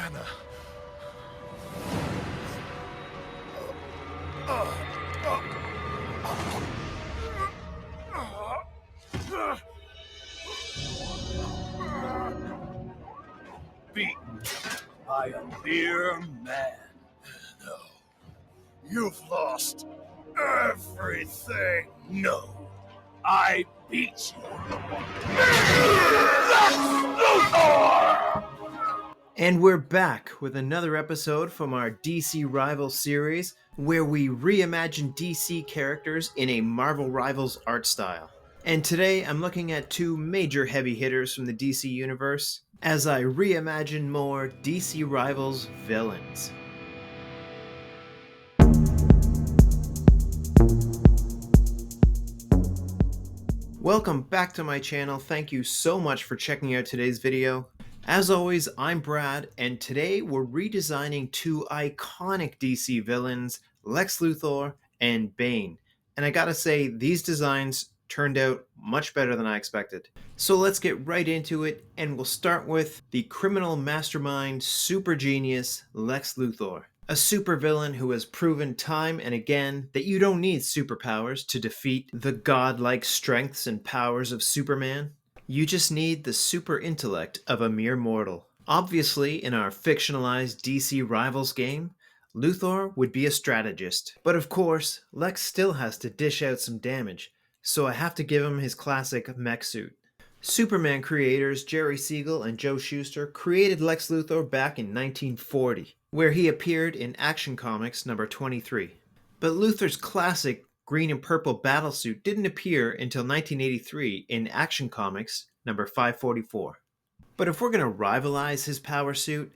Anna. Beaten by a mere man. No. You've lost everything. No. I beat you. Lex Luthor! And we're back with another episode from our DC Rivals series, where we reimagine DC characters in a Marvel Rivals art style. And today I'm looking at two major heavy hitters from the DC universe, as I reimagine more DC Rivals villains. Welcome back to my channel. Thank you so much for checking out today's video. As always, I'm Brad, and today we're redesigning two iconic DC villains, Lex Luthor and Bane. And I gotta say, these designs turned out much better than I expected. So let's get right into it, and we'll start with the criminal mastermind, super genius, Lex Luthor. A supervillain who has proven time and again that you don't need superpowers to defeat the godlike strengths and powers of Superman. You just need the super intellect of a mere mortal. Obviously, in our fictionalized DC Rivals game, Luthor would be a strategist. But of course, Lex still has to dish out some damage, so I have to give him his classic mech suit. Superman creators Jerry Siegel and Joe Shuster created Lex Luthor back in 1940, where he appeared in Action Comics number 23. But Luthor's classic green and purple battlesuit didn't appear until 1983 in Action Comics number 544. But if we're going to rivalize his power suit,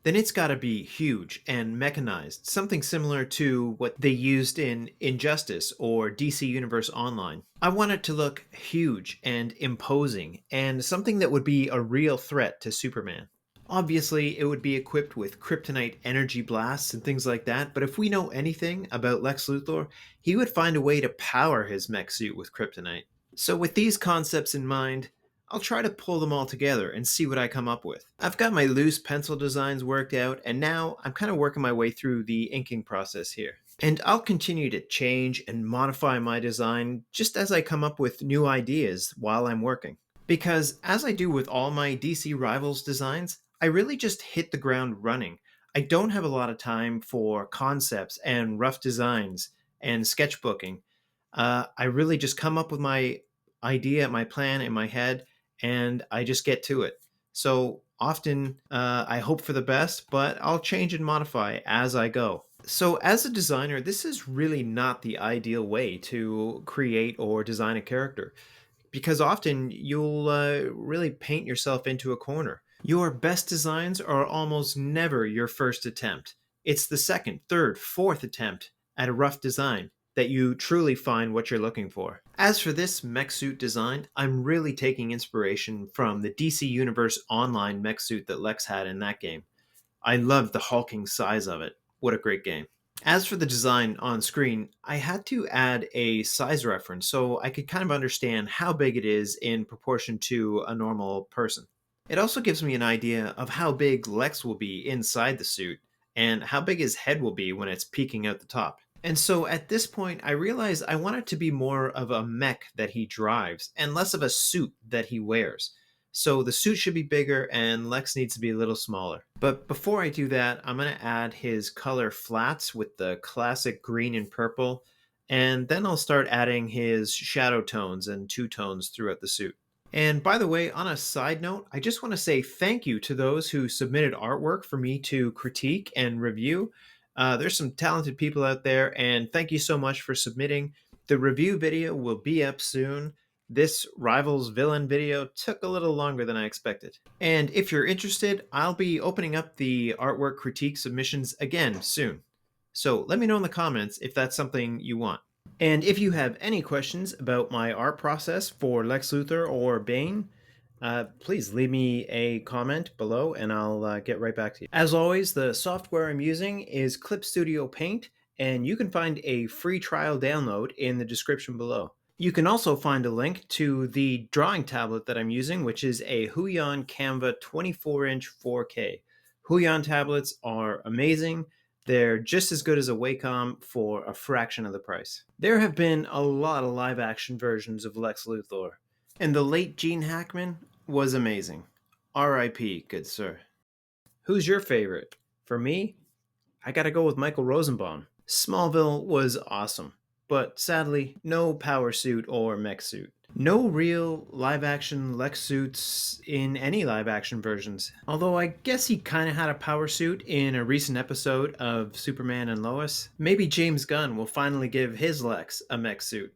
then it's got to be huge and mechanized, something similar to what they used in Injustice or DC Universe Online. I want it to look huge and imposing, and something that would be a real threat to Superman. Obviously, it would be equipped with kryptonite energy blasts and things like that, but if we know anything about Lex Luthor, he would find a way to power his mech suit with kryptonite. So with these concepts in mind, I'll try to pull them all together and see what I come up with. I've got my loose pencil designs worked out, and now I'm kind of working my way through the inking process here. And I'll continue to change and modify my design just as I come up with new ideas while I'm working. Because as I do with all my DC Rivals designs, I really just hit the ground running. I don't have a lot of time for concepts and rough designs and sketchbooking. I really just come up with my idea, my plan in my head, and I just get to it. So often I hope for the best, but I'll change and modify as I go. So as a designer, this is really not the ideal way to create or design a character, because often you'll really paint yourself into a corner. Your best designs are almost never your first attempt. It's the second, third, fourth attempt at a rough design that you truly find what you're looking for. As for this mech suit design, I'm really taking inspiration from the DC Universe Online mech suit that Lex had in that game. I loved the hulking size of it. What a great game. As for the design on screen, I had to add a size reference so I could kind of understand how big it is in proportion to a normal person. It also gives me an idea of how big Lex will be inside the suit and how big his head will be when it's peeking out the top. And so at this point, I realized I want it to be more of a mech that he drives and less of a suit that he wears. So the suit should be bigger and Lex needs to be a little smaller. But before I do that, I'm going to add his color flats with the classic green and purple. And then I'll start adding his shadow tones and two tones throughout the suit. And by the way, on a side note, I just want to say thank you to those who submitted artwork for me to critique and review. There's some talented people out there, and thank you so much for submitting. The review video will be up soon. This Rivals villain video took a little longer than I expected. And if you're interested, I'll be opening up the artwork critique submissions again soon. So let me know in the comments if that's something you want. And if you have any questions about my art process for Lex Luthor or Bane, please leave me a comment below and I'll get right back to you. As always, the software I'm using is Clip Studio Paint, and you can find a free trial download in the description below. You can also find a link to the drawing tablet that I'm using, which is a Huion Canva 24-inch 4K. Huion tablets are amazing. They're just as good as a Wacom for a fraction of the price. There have been a lot of live action versions of Lex Luthor, and the late Gene Hackman was amazing. R.I.P., good sir. Who's your favorite? For me, I gotta go with Michael Rosenbaum. Smallville was awesome, but sadly, no power suit or mech suit. No real live action Lex suits in any live action versions. Although I guess he kinda had a power suit in a recent episode of Superman and Lois. Maybe James Gunn will finally give his Lex a mech suit.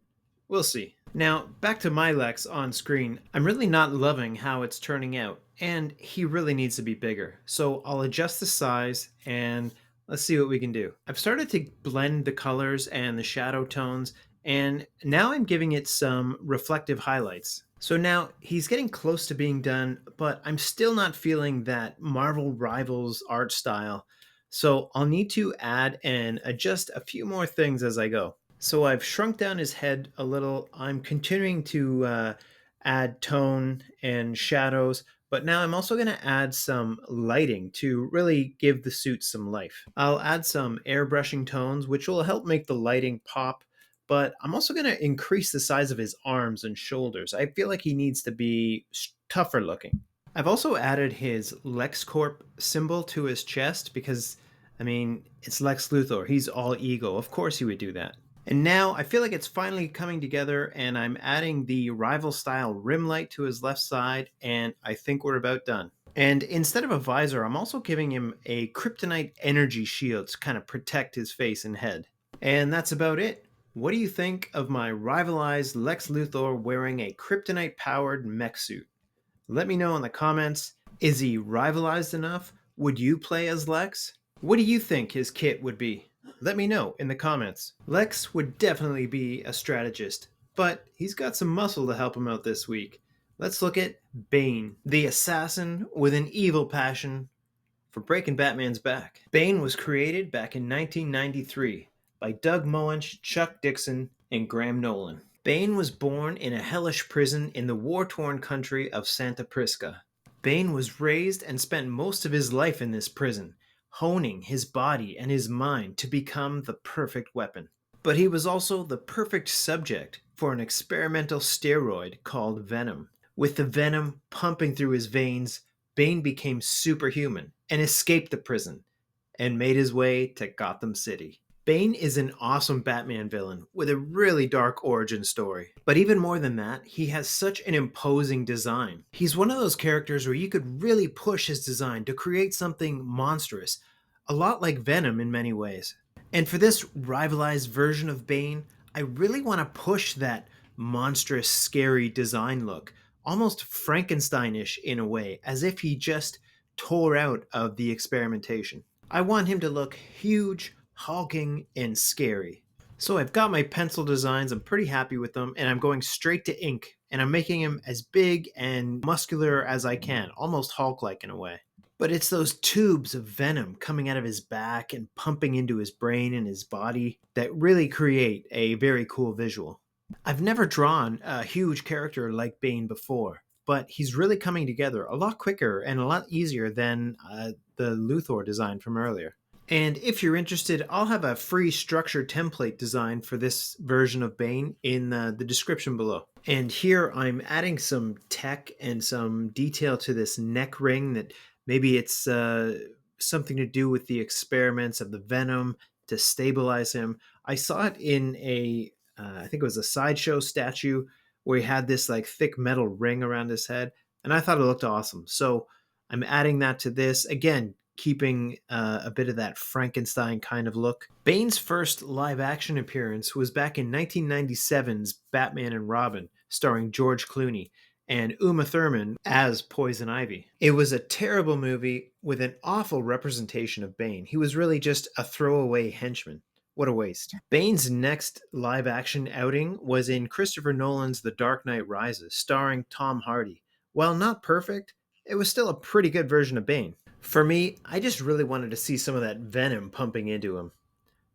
We'll see. Now, back to my Lex on screen. I'm really not loving how it's turning out, and he really needs to be bigger. So I'll adjust the size and let's see what we can do. I've started to blend the colors and the shadow tones, and now I'm giving it some reflective highlights. So now he's getting close to being done, but I'm still not feeling that Marvel Rivals art style. So I'll need to add and adjust a few more things as I go. So I've shrunk down his head a little. I'm continuing to add tone and shadows, but now I'm also going to add some lighting to really give the suit some life. I'll add some airbrushing tones, which will help make the lighting pop, but I'm also going to increase the size of his arms and shoulders. I feel like he needs to be tougher looking. I've also added his LexCorp symbol to his chest because, I mean, it's Lex Luthor. He's all ego. Of course he would do that. And now I feel like it's finally coming together, and I'm adding the rival style rim light to his left side, and I think we're about done. And instead of a visor, I'm also giving him a kryptonite energy shield to kind of protect his face and head. And that's about it. What do you think of my rivalized Lex Luthor wearing a kryptonite powered mech suit? Let me know in the comments. Is he rivalized enough? Would you play as Lex? What do you think his kit would be? Let me know in the comments. Lex would definitely be a strategist, but he's got some muscle to help him out this week. Let's look at Bane, the assassin with an evil passion for breaking Batman's back. Bane was created back in 1993 by Doug Moench, Chuck Dixon, and Graham Nolan. Bane was born in a hellish prison in the war-torn country of Santa Prisca. Bane was raised and spent most of his life in this prison, honing his body and his mind to become the perfect weapon. But he was also the perfect subject for an experimental steroid called Venom. With the venom pumping through his veins, Bane became superhuman and escaped the prison and made his way to Gotham City. Bane is an awesome Batman villain with a really dark origin story. But even more than that, he has such an imposing design. He's one of those characters where you could really push his design to create something monstrous, a lot like Venom in many ways. And for this rivalized version of Bane, I really want to push that monstrous, scary design look, almost Frankensteinish in a way, as if he just tore out of the experimentation. I want him to look huge, hulking, and scary. So I've got my pencil designs, I'm pretty happy with them, and I'm going straight to ink, and I'm making him as big and muscular as I can, almost Hulk-like in a way. But it's those tubes of venom coming out of his back and pumping into his brain and his body that really create a very cool visual. I've never drawn a huge character like Bane before, but he's really coming together a lot quicker and a lot easier than the Luthor design from earlier. And if you're interested, I'll have a free structure template design for this version of Bane in the description below. And here I'm adding some tech and some detail to this neck ring that maybe it's something to do with the experiments of the venom to stabilize him. I saw it in I think it was a sideshow statue where he had this like thick metal ring around his head, and I thought it looked awesome. So I'm adding that to this, again, keeping a bit of that Frankenstein kind of look. Bane's first live action appearance was back in 1997's Batman and Robin, starring George Clooney and Uma Thurman as Poison Ivy. It was a terrible movie with an awful representation of Bane. He was really just a throwaway henchman. What a waste. Bane's next live action outing was in Christopher Nolan's The Dark Knight Rises, starring Tom Hardy. While not perfect, it was still a pretty good version of Bane. For me, I just really wanted to see some of that venom pumping into him.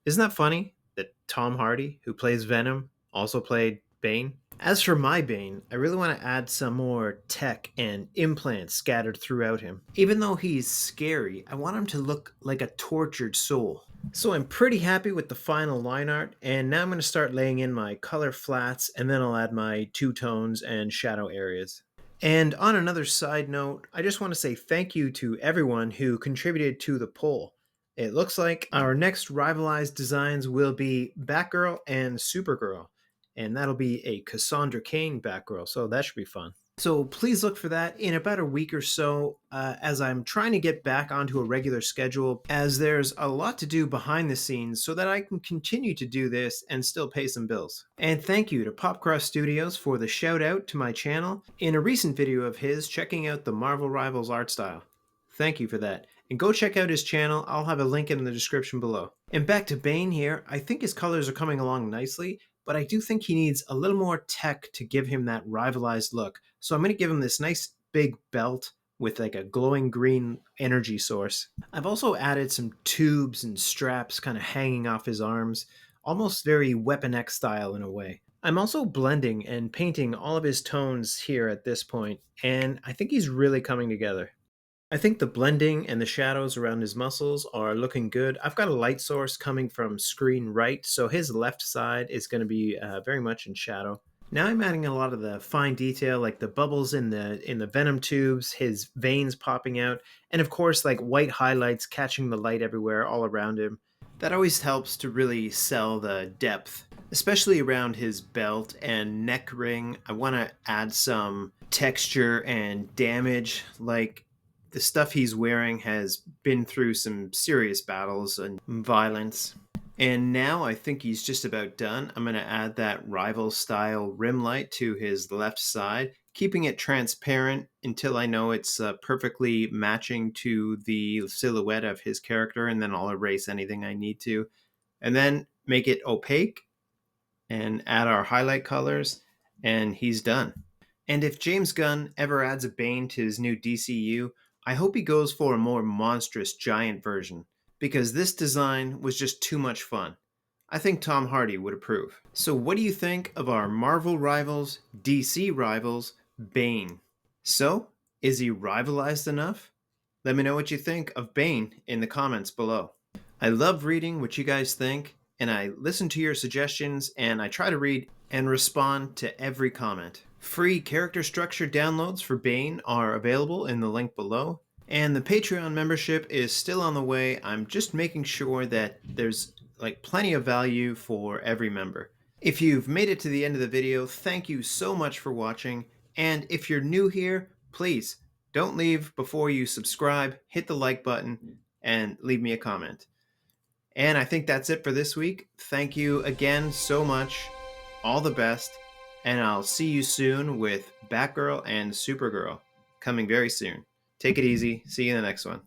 Isn't that funny that Tom Hardy, who plays Venom, also played Bane? As for my Bane, I really want to add some more tech and implants scattered throughout him. Even though he's scary, I want him to look like a tortured soul. So I'm pretty happy with the final line art, and now I'm going to start laying in my color flats, and then I'll add my two tones and shadow areas. And on another side note, I just want to say thank you to everyone who contributed to the poll. It looks like our next rivalized designs will be Batgirl and Supergirl, and that'll be a Cassandra Cain Batgirl, so that should be fun. So please look for that in about a week or so, as I'm trying to get back onto a regular schedule, as there's a lot to do behind the scenes so that I can continue to do this and still pay some bills. And thank you to Popcross Studios for the shout out to my channel in a recent video of his checking out the Marvel Rivals art style. Thank you for that. And go check out his channel, I'll have a link in the description below. And back to Bane here, I think his colors are coming along nicely, but I do think he needs a little more tech to give him that rivalized look. So I'm going to give him this nice big belt with like a glowing green energy source. I've also added some tubes and straps kind of hanging off his arms, almost very Weapon X style in a way. I'm also blending and painting all of his tones here at this point, and I think he's really coming together. I think the blending and the shadows around his muscles are looking good. I've got a light source coming from screen right, so his left side is going to be very much in shadow. Now I'm adding a lot of the fine detail, like the bubbles in the venom tubes, his veins popping out, and of course like white highlights catching the light everywhere all around him. That always helps to really sell the depth, especially around his belt and neck ring. I want to add some texture and damage, like the stuff he's wearing has been through some serious battles and violence. And now I think he's just about done. I'm going to add that rival style rim light to his left side, keeping it transparent until I know it's perfectly matching to the silhouette of his character, and then I'll erase anything I need to. And then make it opaque and add our highlight colors, and he's done. And if James Gunn ever adds a Bane to his new DCU, I hope he goes for a more monstrous giant version, because this design was just too much fun. I think Tom Hardy would approve. So what do you think of our Marvel rivals, DC rivals, Bane? So, is he rivalized enough? Let me know what you think of Bane in the comments below. I love reading what you guys think, and I listen to your suggestions, and I try to read and respond to every comment. Free character structure downloads for Bane are available in the link below, and the Patreon membership is still on the way. I'm just making sure that there's like plenty of value for every member. If you've made it to the end of the video, thank you so much for watching, and if you're new here, please don't leave before you subscribe, hit the like button, and leave me a comment. And I think that's it for this week. Thank you again so much. All the best. And I'll see you soon with Batgirl and Supergirl coming very soon. Take it easy. See you in the next one.